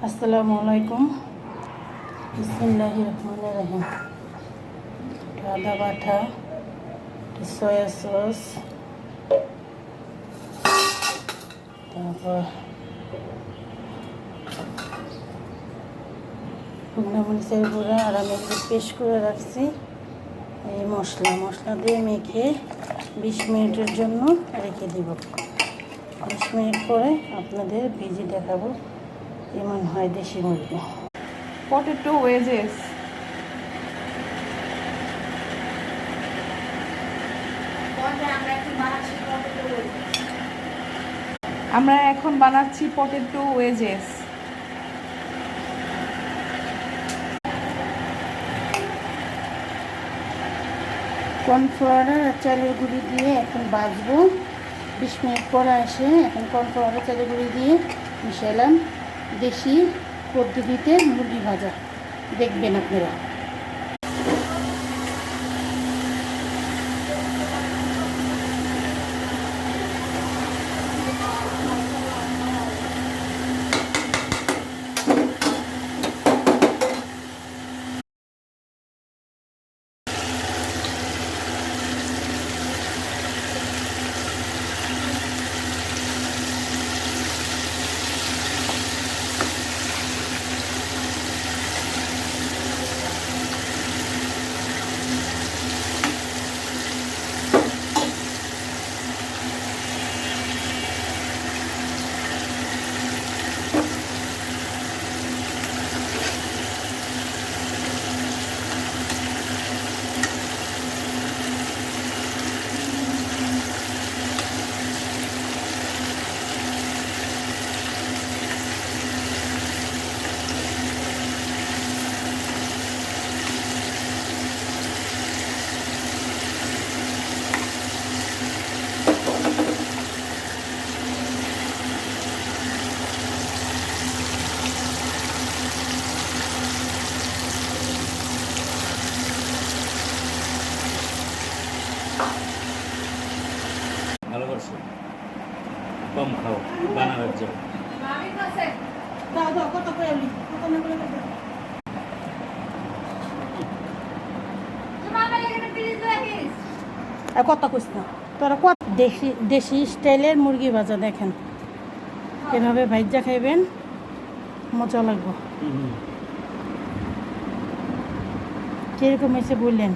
আসসালামু আলাইকুম। বিসমিল্লাহির রহমানির রহিম। আদা বাটা, সয়া সস, তারপর শুকনো মরিচের গুঁড়া, আর আমি একটু পেস্ট করে রাখছি এই মশলা দিয়ে মেখে 20 মিনিটের জন্য রেখে দিব। 20 মিনিট পরে আপনাদের ভেজে দেখাবো কেমন হয় দেশি মুরগি। পটেটো ওয়েজেস আমরা এখন বানাচ্ছি পটেটো ওয়েজেস। কর্নফ্লাওয়ার আর চালের গুঁড়ি দিয়ে এখন ভাজবো। 20 মিনিট পরে আসে এখন কর্নফ্লাওয়ার আর চালের গুঁড়ি দিয়ে মিশালাম দেশি পদ্ধতিতে মুরগি ভাজা, দেখবেন আপনারা। ভালো করছো, কম খাও বানানোর জন্য। আর কত কইস না তোরা, কত দেশি স্টাইলের মুরগি ভাজা দেখেন, এভাবে ভাজা খাইবেন, মজা লাগবে। কিরকম হয়েছে বললেন।